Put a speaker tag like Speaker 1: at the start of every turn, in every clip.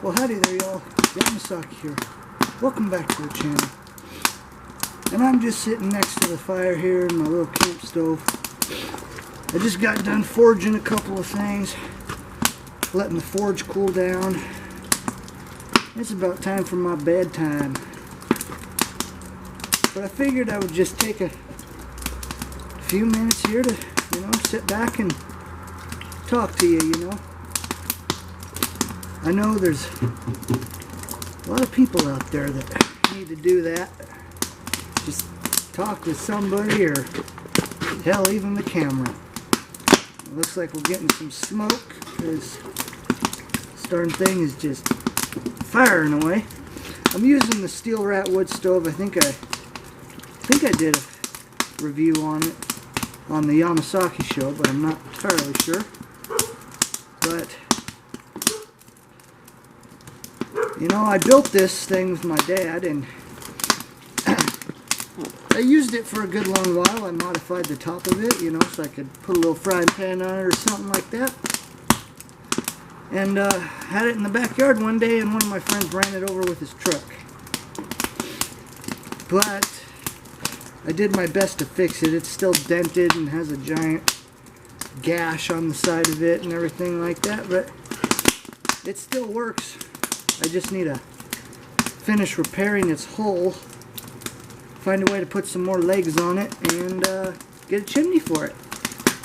Speaker 1: Well, howdy there, y'all. Yamahsaki here. Welcome back to the channel. And I'm just sitting next to the fire here in my little camp stove. I just got done forging a couple of things, letting the forge cool down. It's about time for my bedtime. But I figured I would just take a few minutes here to, sit back and talk to you, I know there's a lot of people out there that need to do that. Just talk with somebody, or hell, even the camera. It looks like we're getting some smoke because this darn thing is just firing away. I'm using the steel rat wood stove. I think I did a review on it on the Yamahsaki show, but I'm not entirely sure. But I built this thing with my dad, and I used it for a good long while. I modified the top of it, so I could put a little frying pan on it or something like that. And had it in the backyard one day, and one of my friends ran it over with his truck. But I did my best to fix it. It's still dented and has a giant gash on the side of it and everything like that, but it still works. I just need to finish repairing its hull, find a way to put some more legs on it, and get a chimney for it.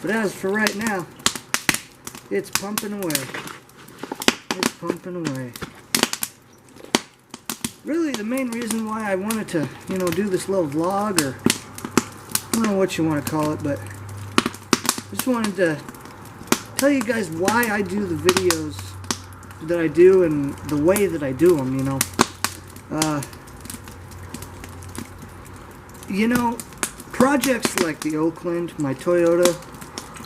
Speaker 1: But as for right now, it's pumping away. It's pumping away. Really, the main reason why I wanted to, do this little vlog, or I don't know what you want to call it, but I just wanted to tell you guys why I do the videos that I do and the way that I do them, projects like the Oakland, my Toyota,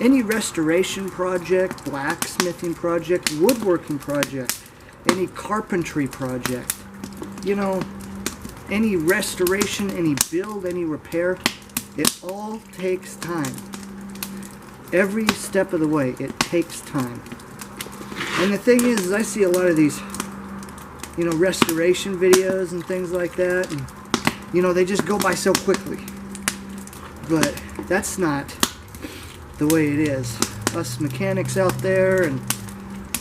Speaker 1: any restoration project, blacksmithing project, woodworking project, any carpentry project, any restoration, any build, any repair, it all takes time. Every step of the way, it takes time. And the thing is I see a lot of these, restoration videos and things like that, and, they just go by so quickly. But that's not the way it is. Us mechanics out there, and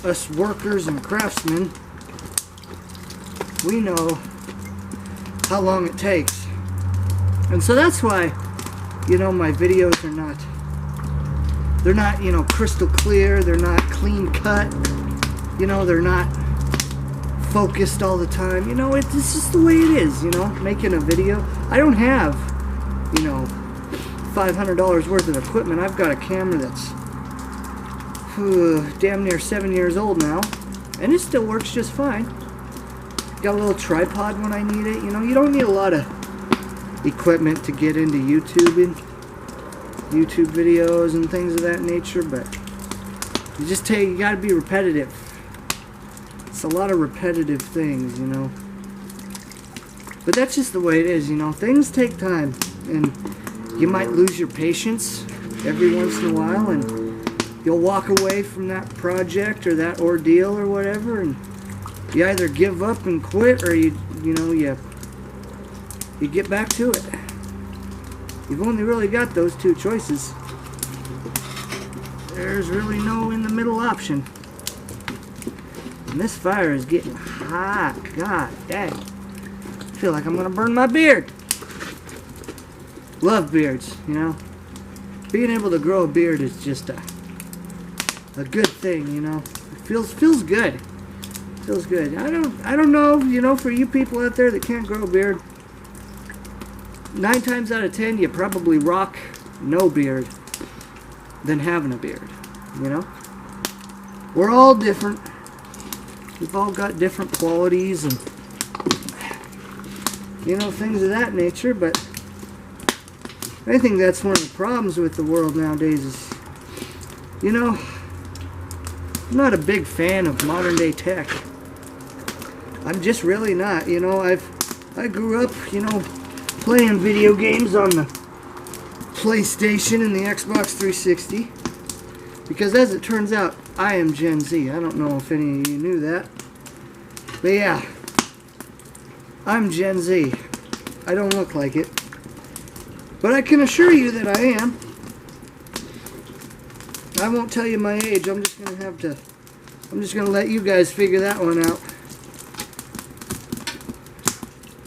Speaker 1: us workers and craftsmen, we know how long it takes. And so that's why, my videos are they're not, crystal clear, they're not clean cut, they're not focused all the time. It's just the way it is, making a video. I don't have, $500 worth of equipment. I've got a camera that's damn near 7 years old now, and it still works just fine. Got a little tripod when I need it. You don't need a lot of equipment to get into YouTube videos and things of that nature, but you gotta be repetitive. It's a lot of repetitive things, but that's just the way it is. Things take time, and you might lose your patience every once in a while, and you'll walk away from that project or that ordeal or whatever, and you either give up and quit, or you get back to it. You've only really got those two choices. There's really no in the middle option. And this fire is getting hot. God dang. I feel like I'm gonna burn my beard. Love beards, Being able to grow a beard is just a good thing, It feels good. Feels good. I don't know, for you people out there that can't grow a beard, 9 times out of 10 you probably rock no beard than having a beard, We're all different. We've all got different qualities and things of that nature, but I think that's one of the problems with the world nowadays is, I'm not a big fan of modern day tech. I'm just really not. I grew up, playing video games on the PlayStation and the Xbox 360, because as it turns out, I am Gen Z. I don't know if any of you knew that. But yeah, I'm Gen Z. I don't look like it, but I can assure you that I am. I won't tell you my age. I'm just gonna let you guys figure that one out.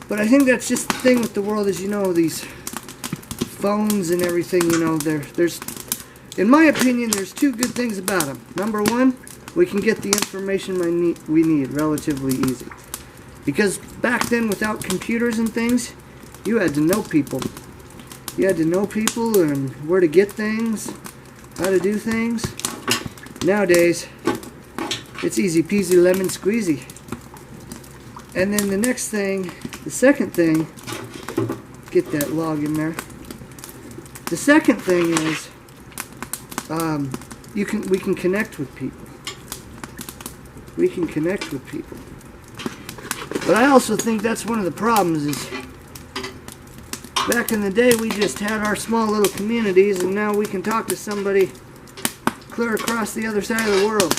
Speaker 1: But I think that's just the thing with the world, is, you know, these phones and everything, you know, there's, in my opinion, there's two good things about them. Number one, we can get the information we need relatively easy. Because back then, without computers and things, you had to know people. You had to know people and where to get things, how to do things. Nowadays, it's easy peasy lemon squeezy. And then the next thing, the second thing, get that log in there. The second thing is, we can connect with people. We can connect with people. But I also think that's one of the problems, is back in the day we just had our small little communities, and now we can talk to somebody clear across the other side of the world.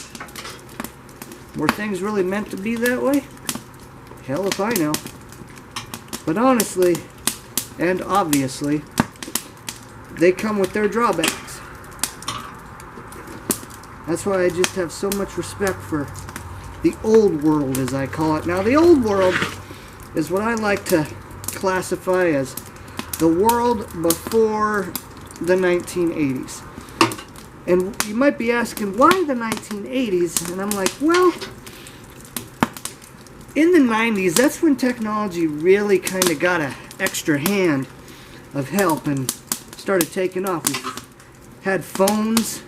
Speaker 1: Were things really meant to be that way? Hell if I know. But honestly, and obviously, they come with their drawbacks. That's why I just have so much respect for the old world, as I call it. Now, the old world is what I like to classify as the world before the 1980s. And you might be asking, why the 1980s? And I'm like, well, in the 90s, that's when technology really kind of got an extra hand of help and started taking off. We had phones.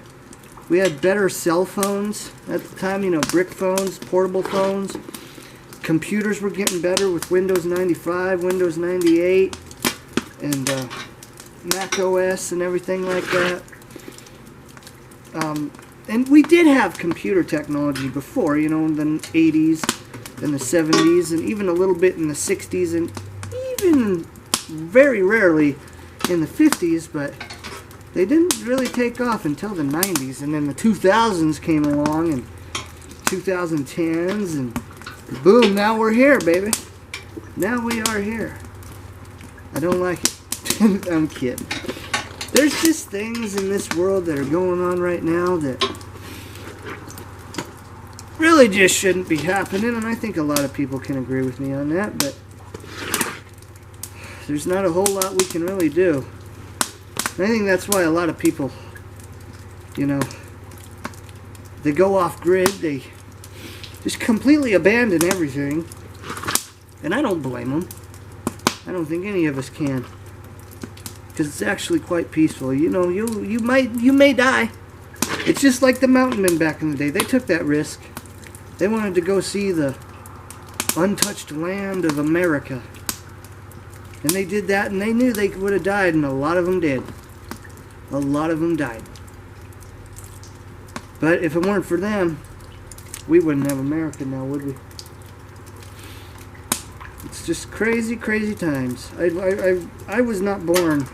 Speaker 1: We had better cell phones at the time, you know, brick phones, portable phones. Computers were getting better with Windows 95, Windows 98, and Mac OS and everything like that. And we did have computer technology before, you know, in the 80s and the 70s, and even a little bit in the 60s, and even very rarely in the 50s, but they didn't really take off until the 90s, and then the 2000s came along, and 2010s, and boom, now we're here, baby. Now we are here. I don't like it. I'm kidding. There's just things in this world that are going on right now that really just shouldn't be happening, and I think a lot of people can agree with me on that, but there's not a whole lot we can really do. And I think that's why a lot of people, you know, they go off grid, they just completely abandon everything, and I don't blame them. I don't think any of us can, because it's actually quite peaceful. You know, you may die. It's just like the mountain men back in the day. They took that risk. They wanted to go see the untouched land of America, and they did that, and they knew they would have died, and a lot of them did. A lot of them died. But if it weren't for them, we wouldn't have America now, would we? It's just crazy, crazy times. I was not born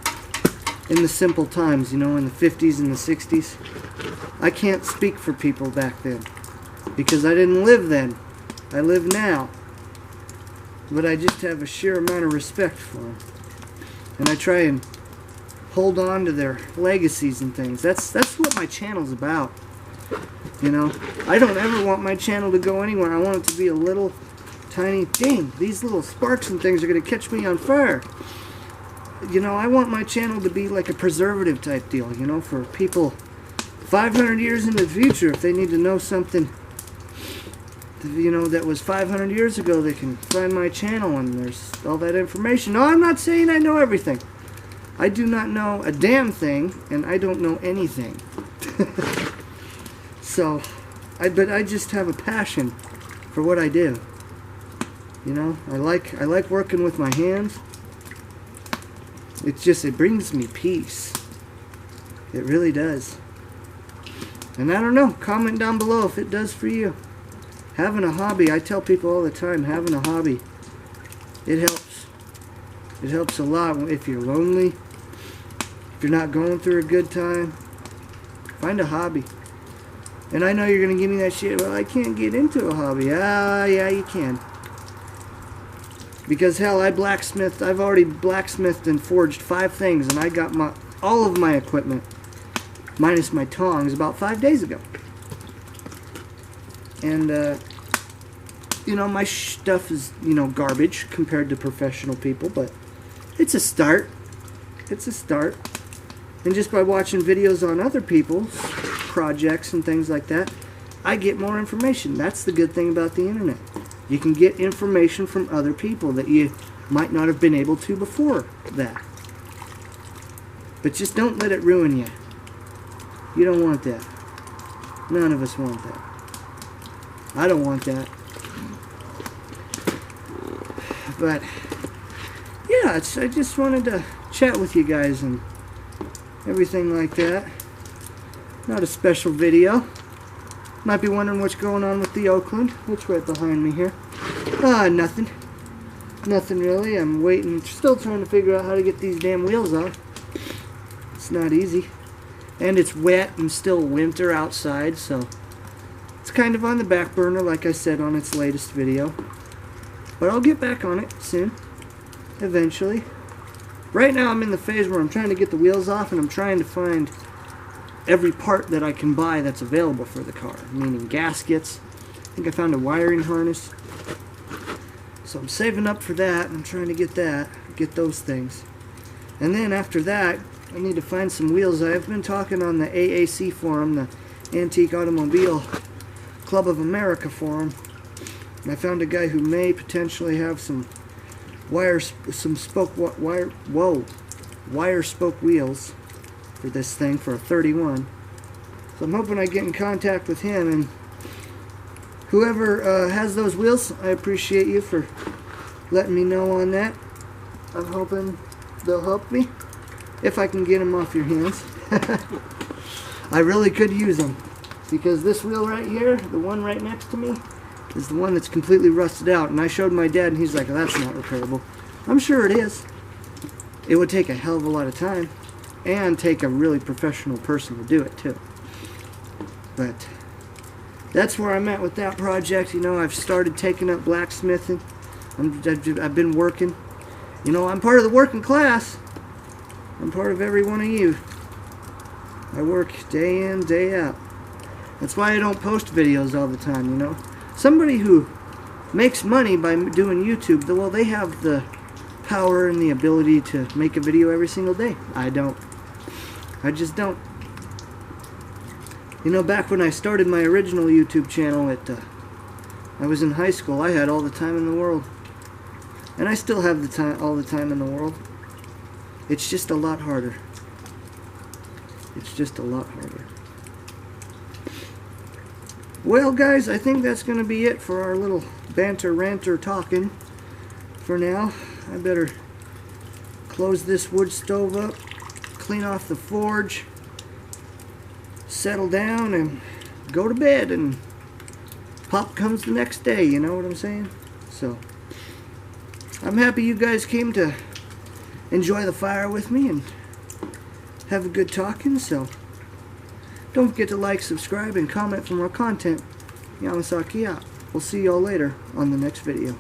Speaker 1: in the simple times, you know, in the 50s and the 60s. I can't speak for people back then, because I didn't live then. I live now. But I just have a sheer amount of respect for them. And I try and hold on to their legacies and things. That's what my channel's about. You know, I don't ever want my channel to go anywhere. I want it to be a little tiny, dang, these little sparks and things are going to catch me on fire. You know, I want my channel to be like a preservative type deal, you know, for people 500 years into the future. If they need to know something, you know, that was 500 years ago, they can find my channel and there's all that information. No, I'm not saying I know everything. I do not know a damn thing, and I don't know anything. So, but I just have a passion for what I do. You know, I like working with my hands. It brings me peace. It really does. And I don't know, comment down below if it does for you. Having a hobby, I tell people all the time, having a hobby, it helps. It helps a lot if you're lonely, if you're not going through a good time. Find a hobby. And I know you're going to give me that shit, well, I can't get into a hobby. Ah, yeah, you can. Because, hell, I've already blacksmithed and forged 5 things, and I got all of my equipment, minus my tongs, about 5 days ago. And, you know, my stuff is, you know, garbage compared to professional people, but it's a start. It's a start. And just by watching videos on other people's projects and things like that, I get more information. That's the good thing about the internet. You can get information from other people that you might not have been able to before that. But just don't let it ruin you. You don't want that. None of us want that. I don't want that. But yeah, I just wanted to chat with you guys and everything like that. Not a special video. Might be wondering what's going on with the Oakland. It's right behind me here. Nothing. Nothing really. I'm waiting, still trying to figure out how to get these damn wheels off. It's not easy. And it's wet and still winter outside, so it's kind of on the back burner, like I said on its latest video. But I'll get back on it soon. Eventually. Right now I'm in the phase where I'm trying to get the wheels off, and I'm trying to find every part that I can buy that's available for the car, meaning gaskets. I think I found a wiring harness. So I'm saving up for that, and I'm trying to get those things. And then after that, I need to find some wheels. I've been talking on the AAC forum, the Antique Automobile Club of America forum. And I found a guy who may potentially have some wire spoke wheels for this thing for a 31. So I'm hoping I get in contact with him, and whoever has those wheels, I appreciate you for letting me know on that. I'm hoping they'll help me if I can get them off your hands. I really could use them, because this wheel right here, the one right next to me, is the one that's completely rusted out, and I showed my dad and he's like, oh, that's not repairable. I'm sure it is. It would take a hell of a lot of time and take a really professional person to do it too. But that's where I'm at with that project. You know, I've started taking up blacksmithing. I've been working. You know, I'm part of the working class. I'm part of every one of you. I work day in, day out. That's why I don't post videos all the time, you know. Somebody who makes money by doing YouTube, well, they have the power and the ability to make a video every single day. I don't. I just don't. You know, back when I started my original YouTube channel, I was in high school, I had all the time in the world. And I still have all the time in the world. It's just a lot harder. It's just a lot harder. Well, guys, I think that's going to be it for our little ranter talking for now. I better close this wood stove up, clean off the forge, settle down, and go to bed, and pop comes the next day, you know what I'm saying? So, I'm happy you guys came to enjoy the fire with me and have a good talking, so don't forget to like, subscribe, and comment for more content. Yamahsaki out. We'll see y'all later on the next video.